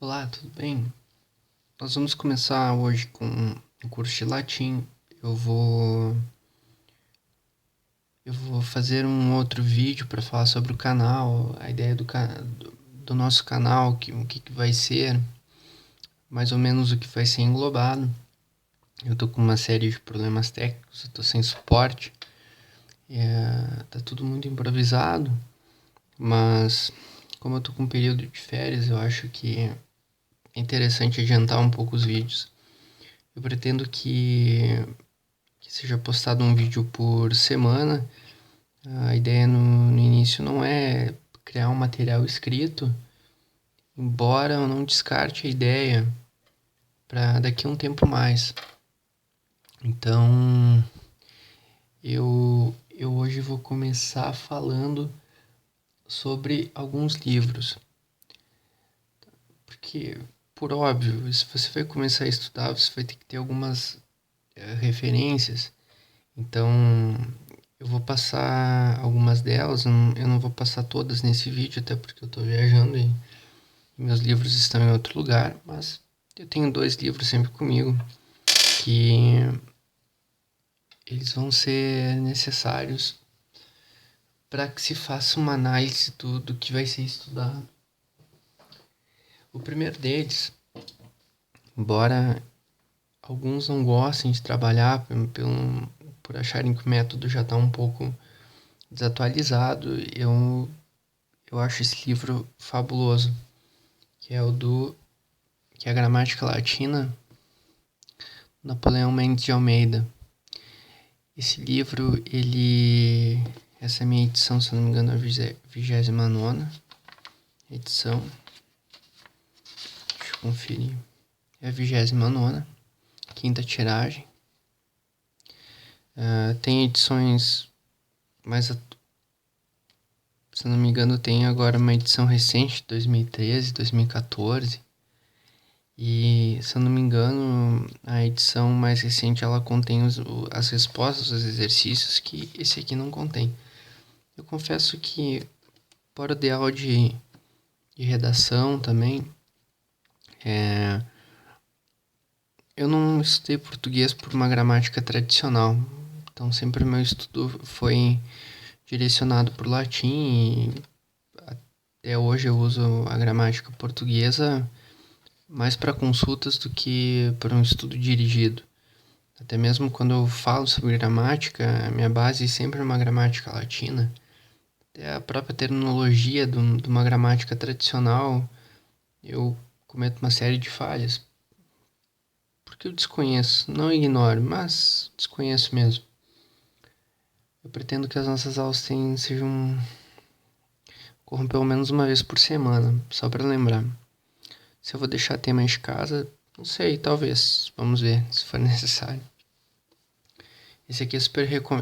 Olá, tudo bem? Nós vamos começar hoje com um curso de latim. Eu vou eu vou fazer um outro vídeo para falar sobre o canal, a ideia do nosso canal, o que vai ser, mais ou menos o que vai ser englobado. Eu tô com uma série de problemas técnicos, eu tô sem suporte, tá tudo muito improvisado, mas como eu tô com um período de férias, eu acho que é interessante adiantar um pouco os vídeos. Eu pretendo que seja postado um vídeo por semana. A ideia no início não é criar um material escrito, embora eu não descarte a ideia para daqui a um tempo mais. Então, eu hoje vou começar falando sobre alguns livros, porque, por óbvio, se você vai começar a estudar, você vai ter que ter algumas referências. Então, eu vou passar algumas delas, eu não vou passar todas nesse vídeo, até porque eu estou viajando e meus livros estão em outro lugar, mas eu tenho dois livros sempre comigo que eles vão ser necessários para que se faça uma análise do que vai ser estudado. O primeiro deles, embora alguns não gostem de trabalhar por acharem que o método já está um pouco desatualizado, eu acho esse livro fabuloso, que é que é a Gramática Latina, Napoleão Mendes de Almeida. Esse livro, essa é a minha edição, se não me engano, é a 29ª edição. Deixa eu conferir. É a 29ª, quinta tiragem. Tem edições mais... Se não me engano, tem agora uma edição recente, 2013, 2014. E, se eu não me engano, a edição mais recente, ela contém as respostas aos exercícios que esse aqui não contém. Eu confesso que, para o ideal de redação também, eu não estudei português por uma gramática tradicional. Então, sempre meu estudo foi direcionado para o latim e até hoje eu uso a gramática portuguesa mais para consultas do que para um estudo dirigido. Até mesmo quando eu falo sobre gramática, a minha base sempre é uma gramática latina. Até a própria terminologia de uma gramática tradicional, eu cometo uma série de falhas. Porque eu desconheço, não ignoro, mas desconheço mesmo. Eu pretendo que as nossas aulas ocorram pelo menos uma vez por semana, só para lembrar. Se eu vou deixar temas de casa, não sei, talvez. Vamos ver, se for necessário. Esse aqui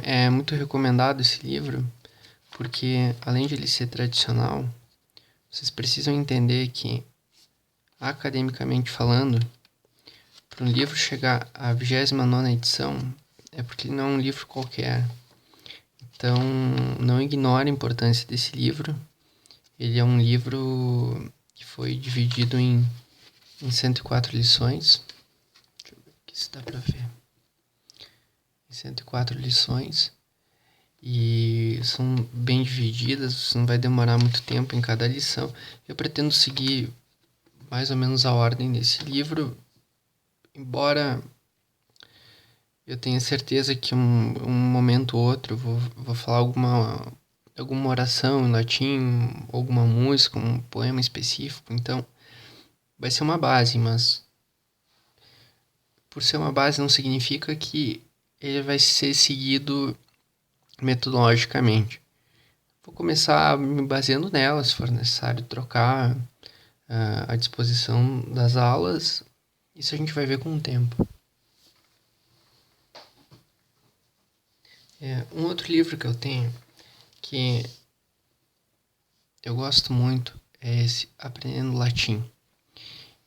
é muito recomendado, esse livro, porque além de ele ser tradicional, vocês precisam entender que, academicamente falando, para um livro chegar à 29ª edição, é porque ele não é um livro qualquer. Então, não ignore a importância desse livro. Ele é um livro que foi dividido em 104 lições. Deixa eu ver aqui se dá para ver. Em 104 lições. E são bem divididas, não vai demorar muito tempo em cada lição. Eu pretendo seguir mais ou menos a ordem desse livro, embora eu tenha certeza que um momento ou outro eu vou falar alguma oração em latim, alguma música, um poema específico, então vai ser uma base, mas por ser uma base não significa que ele vai ser seguido metodologicamente. Vou começar me baseando nela, se for necessário trocar a disposição das aulas, isso a gente vai ver com o tempo. Um outro livro que eu tenho, que eu gosto muito, é esse Aprendendo Latim.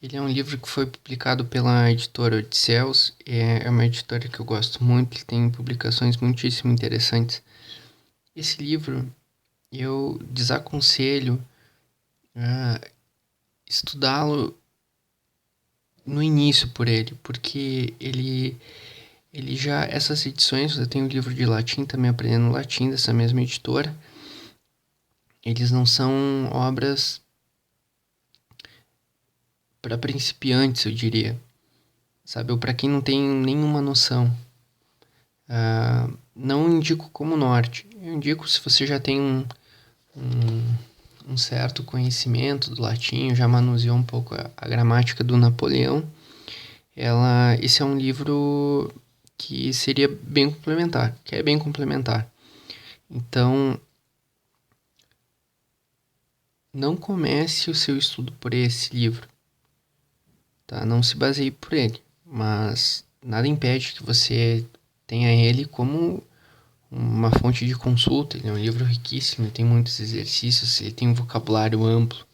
Ele é um livro que foi publicado pela editora Odisseus, é uma editora que eu gosto muito, ele tem publicações muitíssimo interessantes. Esse livro eu desaconselho estudá-lo no início por ele, porque ele já, essas edições, eu tenho um livro de latim, também aprendendo latim, dessa mesma editora, eles não são obras para principiantes, eu diria, sabe, ou para quem não tem nenhuma noção. Não indico como norte, eu indico se você já tem um certo conhecimento do latim, já manuseou um pouco a gramática do Napoleão. Esse é um livro que seria bem complementar, que é bem complementar. Então, não comece o seu estudo por esse livro, tá? Não se baseie por ele, mas nada impede que você tenha ele como uma fonte de consulta. Ele é um livro riquíssimo, ele tem muitos exercícios, ele tem um vocabulário amplo,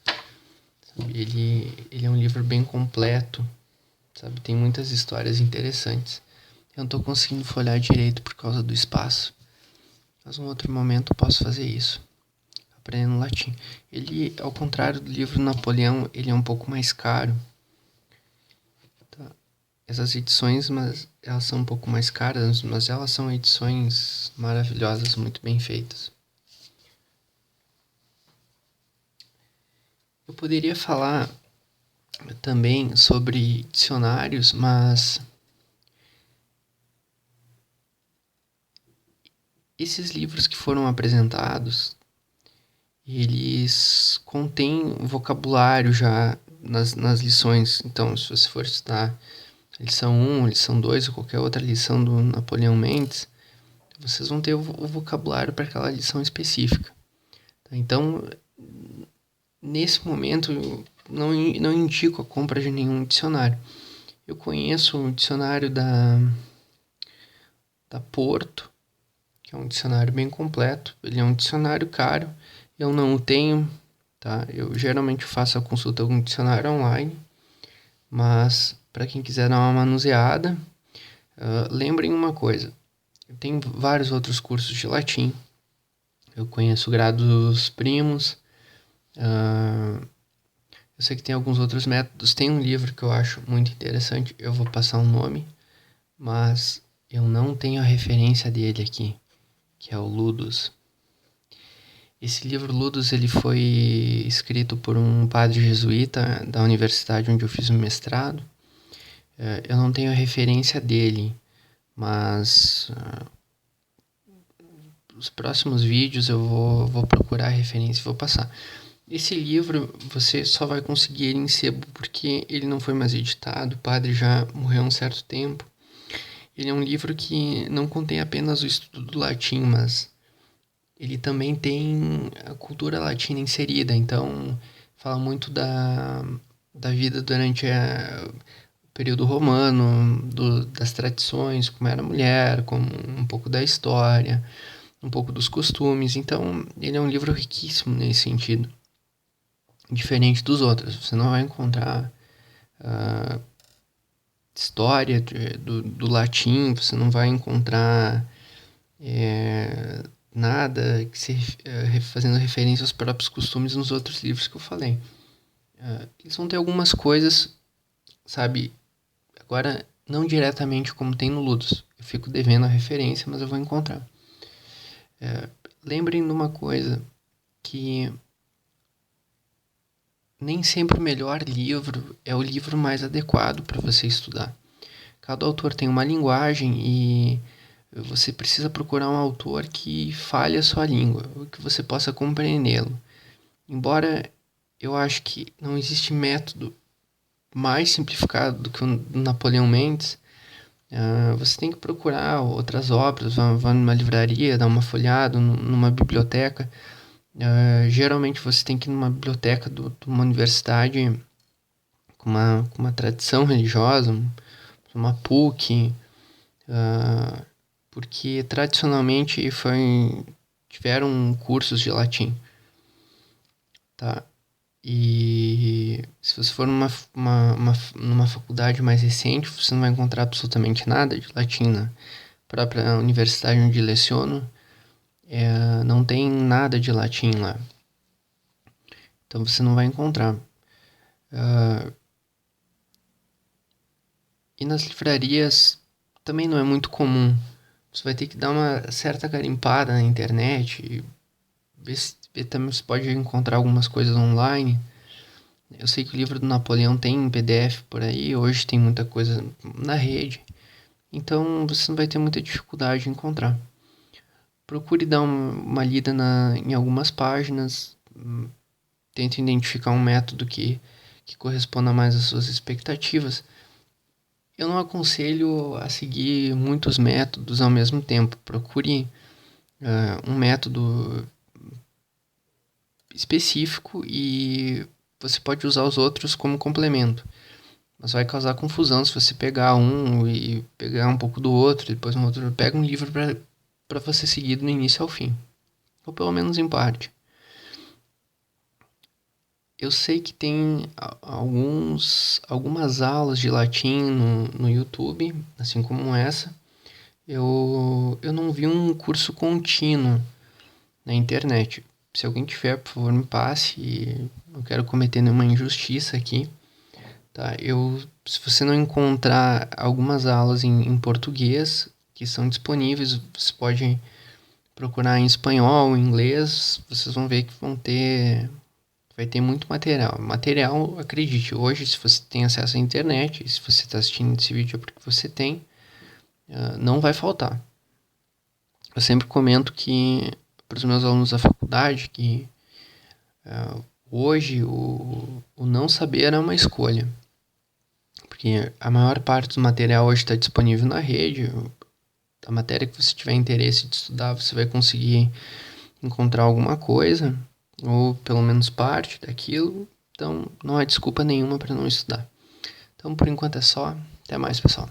sabe? Ele é um livro bem completo, sabe? Tem muitas histórias interessantes. Eu não estou conseguindo folhear direito por causa do espaço, mas em um outro momento eu posso fazer isso, aprendendo latim. Ele, ao contrário do livro Napoleão, ele é um pouco mais caro. Tá? Essas edições, mas elas são um pouco mais caras, mas elas são edições maravilhosas, muito bem feitas. Eu poderia falar também sobre dicionários, mas esses livros que foram apresentados, eles contêm vocabulário já nas lições. Então, se você for estudar lição 1, lição 2 ou qualquer outra lição do Napoleão Mendes, vocês vão ter o vocabulário para aquela lição específica. Tá? Então, nesse momento, não indico a compra de nenhum dicionário. Eu conheço o dicionário da Porto, que é um dicionário bem completo. Ele é um dicionário caro, eu não o tenho, tá? Eu geralmente faço a consulta com um dicionário online, mas para quem quiser dar uma manuseada, lembrem uma coisa, eu tenho vários outros cursos de latim, eu conheço grados primos, eu sei que tem alguns outros métodos, tem um livro que eu acho muito interessante, eu vou passar um nome, mas eu não tenho a referência dele aqui, que é o Ludus. Esse livro Ludus, ele foi escrito por um padre jesuíta da universidade onde eu fiz o mestrado. Eu não tenho a referência dele, mas os próximos vídeos eu vou procurar a referência e vou passar. Esse livro você só vai conseguir ele em sebo porque ele não foi mais editado, o padre já morreu há um certo tempo. Ele é um livro que não contém apenas o estudo do latim, mas ele também tem a cultura latina inserida, então fala muito da vida durante o período romano, das tradições, como era a mulher, como um pouco da história, um pouco dos costumes. Então ele é um livro riquíssimo nesse sentido, diferente dos outros. Você não vai encontrar história do latim, você não vai encontrar nada que se fazendo referência aos próprios costumes nos outros livros que eu falei. Eles vão ter algumas coisas, sabe, agora não diretamente como tem no Ludus. Eu fico devendo a referência, mas eu vou encontrar. Lembrem de uma coisa, que nem sempre o melhor livro é o livro mais adequado para você estudar. Cada autor tem uma linguagem e você precisa procurar um autor que fale a sua língua, que você possa compreendê-lo. Embora eu acho que não existe método mais simplificado do que o do Napoleão Mendes, você tem que procurar outras obras, vá numa livraria, dar uma folhada, numa biblioteca. Geralmente você tem que ir numa biblioteca de uma universidade com uma tradição religiosa, uma PUC, porque tradicionalmente tiveram cursos de latim, tá? E se você for numa faculdade mais recente, você não vai encontrar absolutamente nada de latim na própria universidade onde leciono. Não tem nada de latim lá. Então você não vai encontrar. E nas livrarias também não é muito comum. Você vai ter que dar uma certa garimpada na internet e ver também se pode encontrar algumas coisas online. Eu sei que o livro do Napoleão tem em PDF por aí, hoje tem muita coisa na rede, então você não vai ter muita dificuldade em encontrar. Procure dar uma lida em algumas páginas, tente identificar um método que corresponda mais às suas expectativas. Eu não aconselho a seguir muitos métodos ao mesmo tempo. Procure um método específico e você pode usar os outros como complemento. Mas vai causar confusão se você pegar um e pegar um pouco do outro, depois um outro. Pega um livro para você seguir do início ao fim. Ou pelo menos em parte. Eu sei que tem algumas aulas de latim no YouTube, assim como essa. Eu não vi um curso contínuo na internet. Se alguém tiver, por favor, me passe. Não quero cometer nenhuma injustiça aqui. Tá? Se você não encontrar algumas aulas em português que são disponíveis, você pode procurar em espanhol, em inglês. Vocês vão ver que vai ter muito material. Material, acredite, hoje, se você tem acesso à internet, se você está assistindo esse vídeo é porque você tem, não vai faltar. Eu sempre comento que para os meus alunos da faculdade que hoje o não saber é uma escolha. Porque a maior parte do material hoje está disponível na rede. A matéria que você tiver interesse de estudar, você vai conseguir encontrar alguma coisa, ou pelo menos parte daquilo. Então, não há desculpa nenhuma para não estudar. Então, por enquanto é só. Até mais, pessoal.